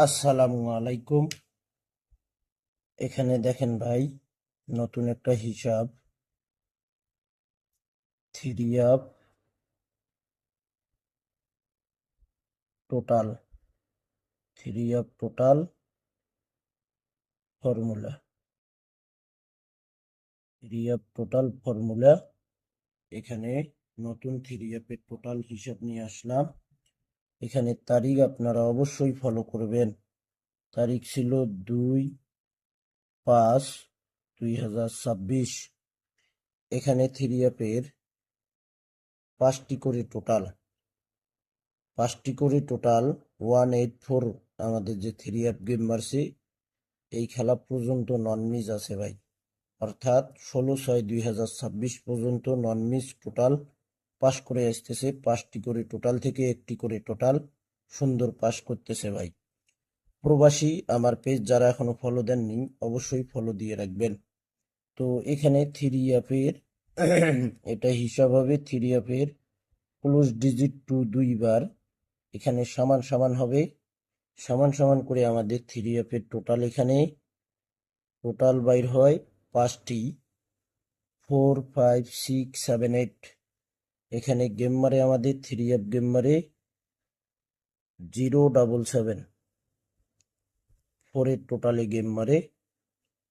আসসালামু আলাইকুম। এখানে দেখেন ভাই, নতুন একটা হিসাব। Three up total, three up total formula, three up total formula. এখানে নতুন থ্রি আপের টোটাল হিসাব নিয়ে আসলাম। এখানে তারিখ আপনারা অবশ্যই ফলো করবেন। তারিখ ছিল 2/5/2026। এখানে থ্রি আপের পাঁচটি করে টোটাল, 184 আমাদের যে থ্রি আপ গেম মারছে এই খেলা পর্যন্ত নন মিস আছে ভাই। অর্থাৎ 16/6/2026 পর্যন্ত নন মিস টোটাল পাস করে আসতেছে। পাঁচটি করে টোটাল থেকে একটি করে টোটাল সুন্দর পাস করতেছে ভাই। প্রবাসী আমার পেজ যারা এখনো ফলো দেননি অবশ্যই ফলো দিয়ে রাখবেন। তো এখানে থ্রি আপের এটা হিসাব হবে থ্রি আপের ক্লোজ ডিজিট টু দুইবার এখানে সমান সমান হবে। সমান সমান করে আমাদের থ্রি আপের টোটাল এখানে টোটাল বাইর হয় পাঁচটি, 4 5 6 7 8। এখানে গেম মারে আমাদের থ্রি আপ গেম মারে 077। ফোরের টোটালে গেম মারে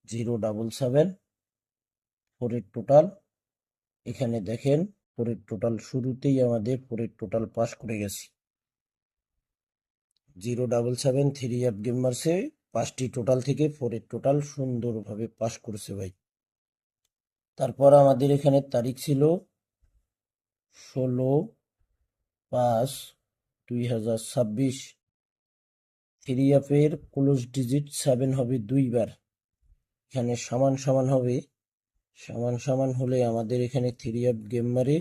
077। ফোরের টোটাল এখানে দেখেন, ফোরের টোটাল শুরুতেই আমাদের ফোরের টোটাল পাস করে গেছি। 077 থ্রি আপ গেম মারছে, পাঁচটি টোটাল থেকে ফোরের টোটাল সুন্দরভাবে পাস করেছে ভাই। তারপর আমাদের এখানে তারিখ ছিল 16/5/2026। থ্রি আপের ক্লোজ ডিজিট 7 হবে দুইবার। এখানে সমান সমান হবে। সমান সমান হলে আমাদের এখানে থ্রি আপ গেম মারে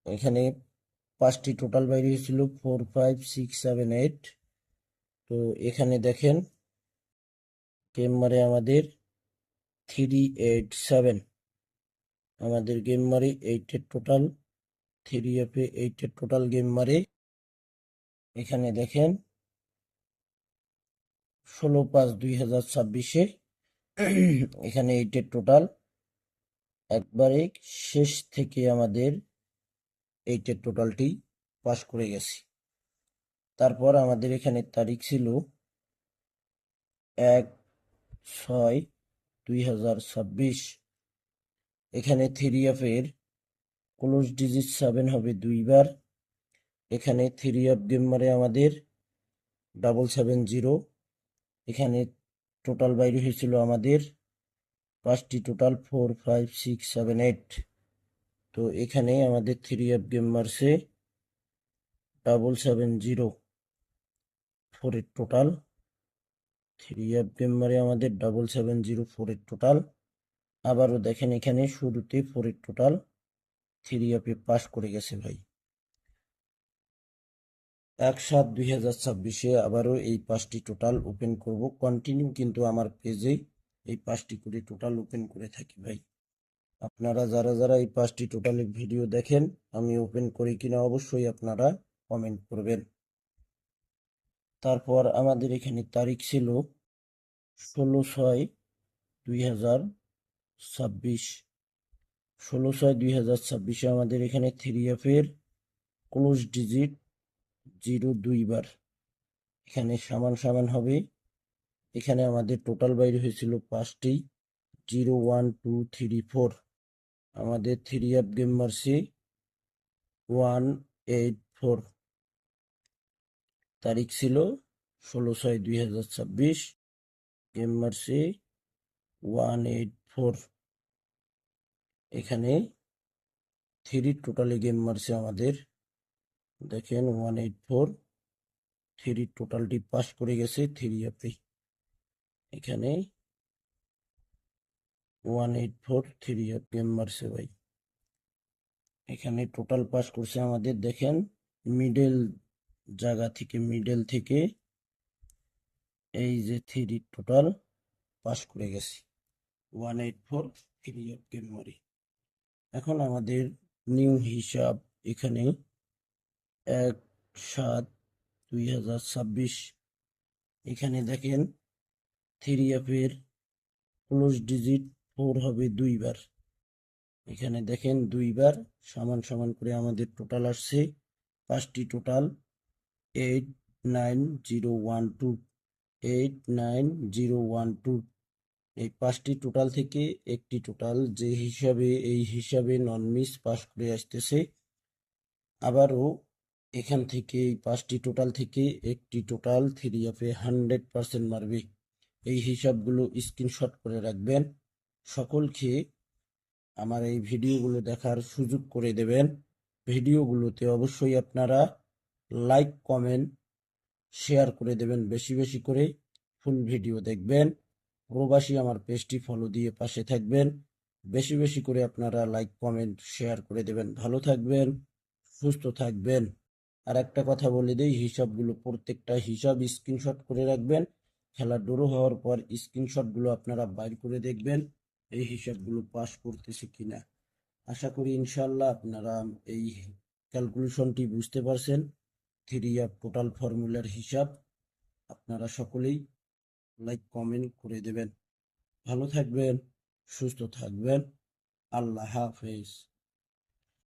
এখানে পাঁচটি টোটাল বাইরে হয়েছিল 4 5 6 7 8। তো এখানে দেখেন গেম মারে আমাদের 3 8 7। আমাদের গেম মারে 8-এর টোটাল, থ্রি আপে 8-এর টোটাল গেম মারে। এখানে দেখেন 16/5/2026 এখানে 8-এর টোটাল একবারে শেষ থেকে আমাদের 8-এর টোটালটি পাস করে গেছি। তারপর আমাদের এখানে তারিখ ছিল 1/6/2026। এখানে থ্রি আপের ক্লোজ ডিজিট 7 হবে দুইবার। এখানে থ্রি আপ গেম মারে আমাদের 770। এখানে টোটাল বাইরে হয়েছিল আমাদের পাঁচটি টোটাল 4 5 6 7 8। তো এখানে আমাদের থ্রি আপ গেম মারছে 770। ফোরের টোটাল থ্রি আপ গেম মারে আমাদের 770 ফোরের টোটাল। আবারও দেখেন এখানে শুরুতে ফোরের টোটাল থ্রি আপে পাস করে গেছে ভাই। 1/7/2026 আবারও এই পাঁচটি টোটাল ওপেন করব কন্টিনিউ, কিন্তু আমার পেজে এই পাঁচটি করে টোটাল ওপেন করে থাকি ভাই। আপনারা যারা যারা এই পাঁচটি টোটালের ভিডিও দেখেন আমি ওপেন করি কিনা অবশ্যই আপনারা কমেন্ট করবেন। তারপর আমাদের এখানে তারিখ ছিল 16/6/2026। 16/6/2026 আমাদের এখানে থ্রি আপের ক্লোজ ডিজিট 0 দুইবার। এখানে সমান সমান হবে। এখানে আমাদের টোটাল বাইরে হয়েছিল পাঁচটি, 0 1 2 3 4। আমাদের থ্রি আপ গেম মারছি 184। তারিখ ছিল 16/6/2026। গেম মারছি 184। এখানে থ্রি টোটালি গেম মারছে আমাদের দেখেন 184। থ্রি টোটালটি পাস করে গেছে থ্রি আপে। এখানে 184 থ্রি আপ গেম মারছে ভাই। এখানে টোটাল পাস করছে আমাদের দেখেন মিডল জায়গা থেকে, মিডল থেকে এই যে থ্রি টোটাল পাস করে গেছি 184 থ্রি আপ গেম মারি। এখন আমাদের নিউ হিসাব এখানে 1/7 2026। এখানে দেখেন থ্রি অ্যাপের ক্লোজ ডিজিট 4 হবে 2 বার। এখানে দেখেন 2 বার সমান সমান করে আমাদের টোটাল আসছে 5টি টোটাল 89012, 89012। এই 5টি টোটাল থেকে একটি টোটাল যে হিসাবে এই হিসাবে নন মিস পাস করে আসতেছে। আবারও এখান থেকে এই 5টি টোটাল থেকে একটি টোটাল থ্রি অ্যাপে 100% মারবে। এই হিসাবগুলো স্ক্রিনশট করে রাখবেন। সকলকে আমার এই ভিডিওগুলো দেখার সুযোগ করে দেবেন। ভিডিওগুলোতে অবশ্যই আপনারা লাইক কমেন্ট শেয়ার করে দেবেন বেশি বেশি করে। ফুল ভিডিও দেখবেন। প্রবাসী আমার পেজটি ফলো দিয়ে পাশে থাকবেন। বেশি বেশি করে আপনারা লাইক কমেন্ট শেয়ার করে দেবেন। ভালো থাকবেন, সুস্থ থাকবেন। আর একটা কথা বলে দিই, হিসাবগুলো প্রত্যেকটা হিসাব স্ক্রিনশট করে রাখবেন। খেলা শুরু হওয়ার পর স্ক্রিনশটগুলো আপনারা বাইর করে দেখবেন এই হিসাবগুলো পাস করতেছে কিনা। আশা করি ইনশাল্লাহ আপনারা এই ক্যালকুলেশনটি বুঝতে পারছেন। থ্রি অ্যাপ টোটাল ফর্মুলার হিসাব আপনারা সকলেই লাইক কমেন্ট করে দেবেন। ভালো থাকবেন, সুস্থ থাকবেন। আল্লাহ হাফেজ।